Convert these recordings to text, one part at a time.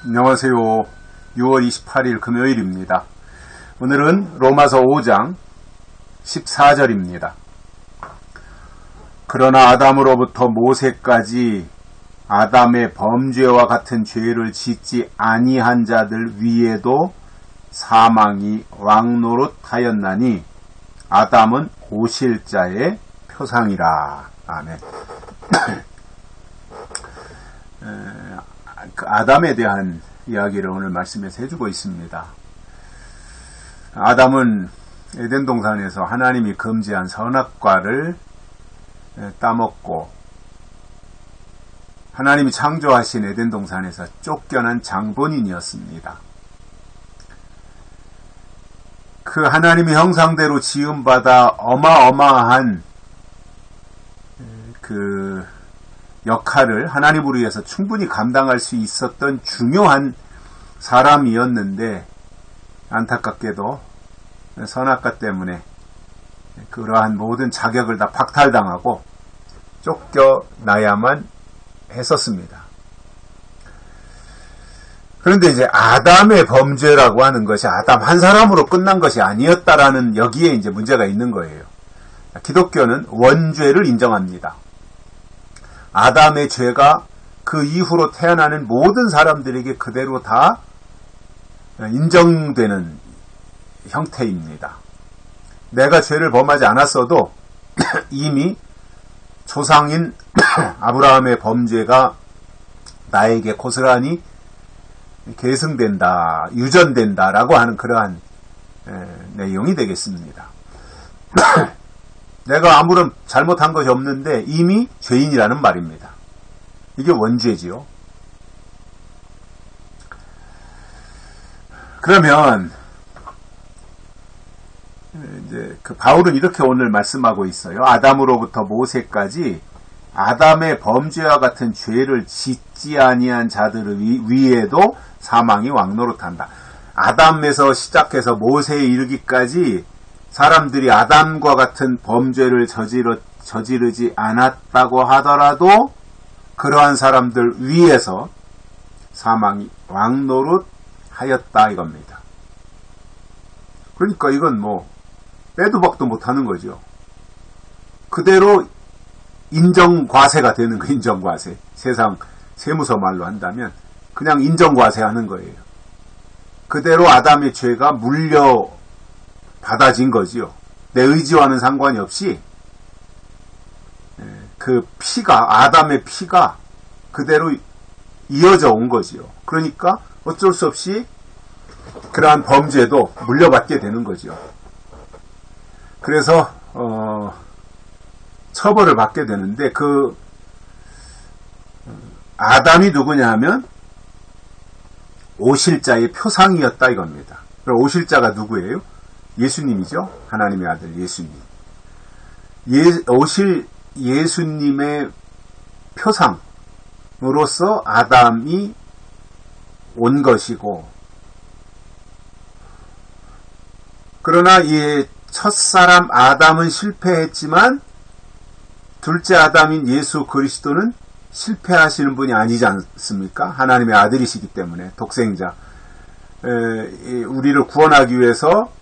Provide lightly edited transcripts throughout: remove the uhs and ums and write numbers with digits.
안녕하세요. 6월 28일 금요일입니다. 오늘은 로마서 5장 14절입니다. 그러나 아담으로부터 모세까지 아담의 범죄와 같은 죄를 짓지 아니한 자들 위에도 사망이 왕노릇하였나니 아담은 오실 자의 표상이라. 아멘. 아담에 대한 이야기를 오늘 말씀에서 해주고 있습니다. 아담은 에덴 동산에서 하나님이 금지한 선악과를 따먹고 하나님이 창조하신 에덴 동산에서 쫓겨난 장본인이었습니다. 그 하나님의 형상대로 지음받아 어마어마한 그 역할을 하나님으로 위해서 충분히 감당할 수 있었던 중요한 사람이었는데, 안타깝게도 선악과 때문에 그러한 모든 자격을 다 박탈당하고 쫓겨나야만 했었습니다. 그런데 이제 아담의 범죄라고 하는 것이 아담 한 사람으로 끝난 것이 아니었다라는 여기에 이제 문제가 있는 거예요. 기독교는 원죄를 인정합니다. 아담의 죄가 그 이후로 태어나는 모든 사람들에게 그대로 다 인정되는 형태입니다. 내가 죄를 범하지 않았어도 이미 조상인 아브라함의 범죄가 나에게 고스란히 계승된다, 유전된다라고 하는 그러한 내용이 되겠습니다. 내가 아무런 잘못한 것이 없는데 이미 죄인이라는 말입니다. 이게 원죄지요. 그러면 이제 그 바울은 이렇게 오늘 말씀하고 있어요. 아담으로부터 모세까지 아담의 범죄와 같은 죄를 짓지 아니한 자들 위에도 사망이 왕노릇한다. 아담에서 시작해서 모세에 이르기까지 사람들이 아담과 같은 범죄를 저지르지 않았다고 하더라도 그러한 사람들 위에서 사망이 왕노릇하였다 이겁니다. 그러니까 이건 뭐 빼도 박도 못하는 거죠. 그대로 인정과세가 되는 거, 인정과세. 세상 세무서 말로 한다면 그냥 인정과세하는 거예요. 그대로 아담의 죄가 물려받아진 거지요. 내 의지와는 상관이 없이 그 피가, 아담의 피가 그대로 이어져 온 거지요. 그러니까 어쩔 수 없이 그러한 범죄도 물려받게 되는 거죠. 그래서 처벌을 받게 되는데, 그 아담이 누구냐 하면 오실자의 표상이었다 이겁니다. 그럼 오실자가 누구예요? 예수님이죠. 하나님의 아들 예수님. 오실 예수님의 표상으로서 아담이 온 것이고, 그러나 이 첫사람 아담은 실패했지만 둘째 아담인 예수 그리스도는 실패하시는 분이 아니지 않습니까? 하나님의 아들이시기 때문에, 독생자. 우리를 구원하기 위해서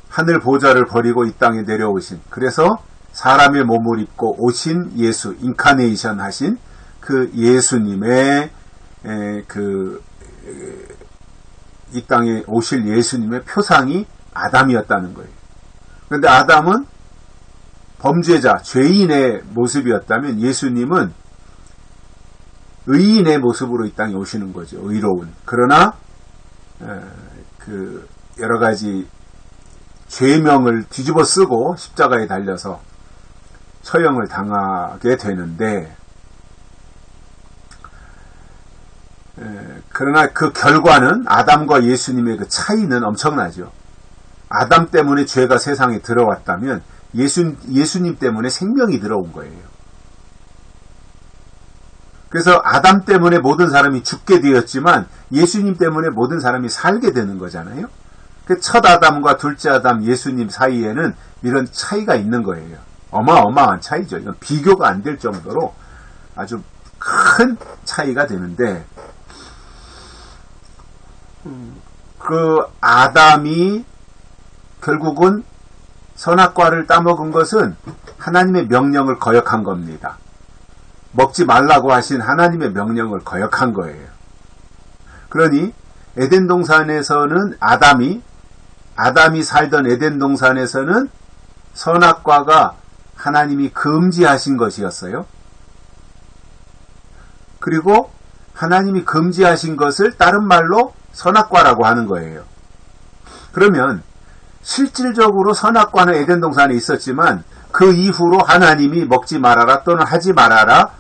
하늘 보좌를 버리고 이 땅에 내려오신, 그래서 사람의 몸을 입고 오신 예수, 인카네이션 하신 그 예수님의 이 땅에 오실 예수님의 표상이 아담이었다는 거예요. 그런데 아담은 범죄자, 죄인의 모습이었다면 예수님은 의인의 모습으로 이 땅에 오시는 거죠. 의로운. 그러나 그 여러 가지 죄명을 뒤집어 쓰고 십자가에 달려서 처형을 당하게 되는데, 그러나 그 결과는, 아담과 예수님의 그 차이는 엄청나죠. 아담 때문에 죄가 세상에 들어왔다면 예수님 때문에 생명이 들어온 거예요. 그래서 아담 때문에 모든 사람이 죽게 되었지만 예수님 때문에 모든 사람이 살게 되는 거잖아요. 그 첫 아담과 둘째 아담 예수님 사이에는 이런 차이가 있는 거예요. 어마어마한 차이죠. 이건 비교가 안 될 정도로 아주 큰 차이가 되는데, 그 아담이 결국은 선악과를 따먹은 것은 하나님의 명령을 거역한 겁니다. 먹지 말라고 하신 하나님의 명령을 거역한 거예요. 그러니 에덴 동산에서는 아담이 살던 에덴 동산에서는 선악과가 하나님이 금지하신 것이었어요. 그리고 하나님이 금지하신 것을 다른 말로 선악과라고 하는 거예요. 그러면 실질적으로 선악과는 에덴 동산에 있었지만 그 이후로 하나님이 먹지 말아라 또는 하지 말아라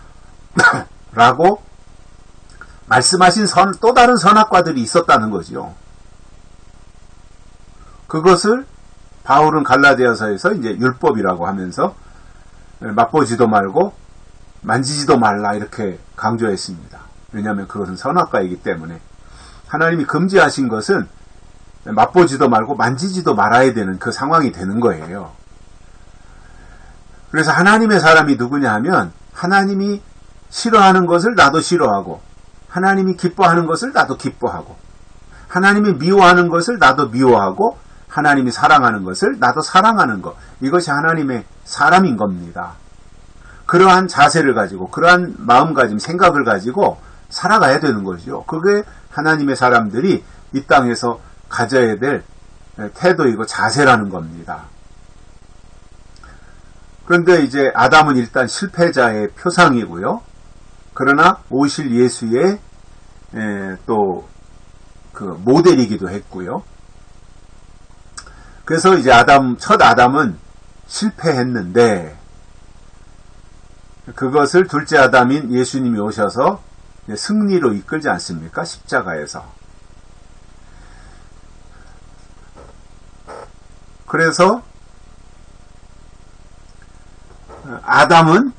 라고 말씀하신 또 다른 선악과들이 있었다는 거죠. 그것을 바울은 갈라디아서에서 이제 율법이라고 하면서 맛보지도 말고 만지지도 말라 이렇게 강조했습니다. 왜냐하면 그것은 선악과이기 때문에 하나님이 금지하신 것은 맛보지도 말고 만지지도 말아야 되는 그 상황이 되는 거예요. 그래서 하나님의 사람이 누구냐 하면 하나님이 싫어하는 것을 나도 싫어하고 하나님이 기뻐하는 것을 나도 기뻐하고 하나님이 미워하는 것을 나도 미워하고 하나님이 사랑하는 것을 나도 사랑하는 것, 이것이 하나님의 사람인 겁니다. 그러한 자세를 가지고 그러한 마음가짐, 생각을 가지고 살아가야 되는 거죠. 그게 하나님의 사람들이 이 땅에서 가져야 될 태도이고 자세라는 겁니다. 그런데 이제 아담은 일단 실패자의 표상이고요. 그러나 오실 예수의 또 그 모델이기도 했고요. 그래서 이제 첫 아담은 실패했는데 그것을 둘째 아담인 예수님이 오셔서 승리로 이끌지 않습니까? 십자가에서. 그래서 아담은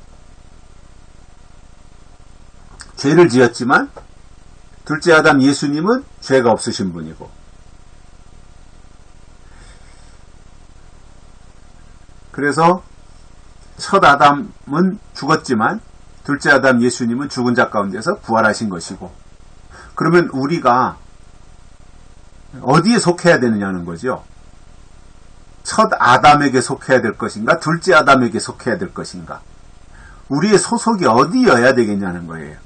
죄를 지었지만 둘째 아담 예수님은 죄가 없으신 분이고, 그래서 첫 아담은 죽었지만 둘째 아담 예수님은 죽은 자 가운데서 부활하신 것이고, 그러면 우리가 어디에 속해야 되느냐는 거죠. 첫 아담에게 속해야 될 것인가, 둘째 아담에게 속해야 될 것인가, 우리의 소속이 어디여야 되겠냐는 거예요.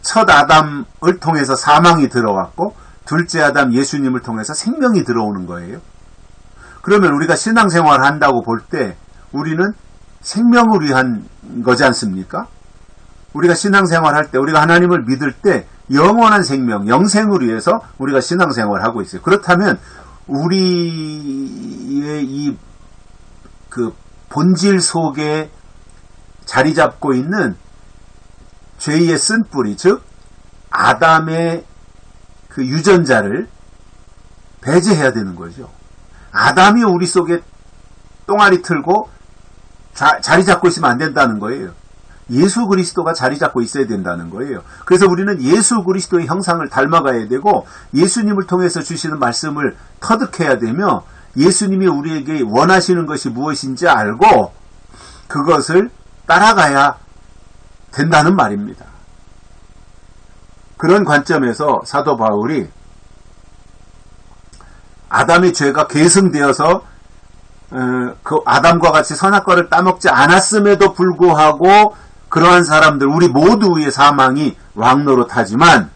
첫 아담을 통해서 사망이 들어왔고 둘째 아담 예수님을 통해서 생명이 들어오는 거예요. 그러면 우리가 신앙생활을 한다고 볼 때 우리는 생명을 위한 거지 않습니까? 우리가 신앙생활을 할 때, 우리가 하나님을 믿을 때 영원한 생명, 영생을 위해서 우리가 신앙생활을 하고 있어요. 그렇다면 우리의 이 그 본질 속에 자리 잡고 있는 죄의 쓴뿌리, 즉 아담의 그 유전자를 배제해야 되는 거죠. 아담이 우리 속에 똥아리 틀고 자리 잡고 있으면 안 된다는 거예요. 예수 그리스도가 자리 잡고 있어야 된다는 거예요. 그래서 우리는 예수 그리스도의 형상을 닮아가야 되고 예수님을 통해서 주시는 말씀을 터득해야 되며 예수님이 우리에게 원하시는 것이 무엇인지 알고 그것을 따라가야 된다는 말입니다. 그런 관점에서 사도 바울이 아담의 죄가 계승되어서 그 아담과 같이 선악과를 따먹지 않았음에도 불구하고 그러한 사람들, 우리 모두의 사망이 왕노릇하지만,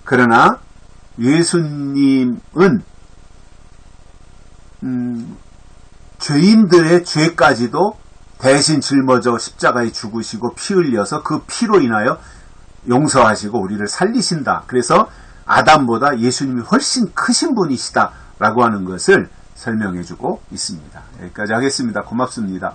그러나 예수님은 죄인들의 죄까지도 대신 짊어져 십자가에 죽으시고 피 흘려서 그 피로 인하여 용서하시고 우리를 살리신다. 그래서 아담보다 예수님이 훨씬 크신 분이시다 라고 하는 것을 설명해주고 있습니다. 여기까지 하겠습니다. 고맙습니다.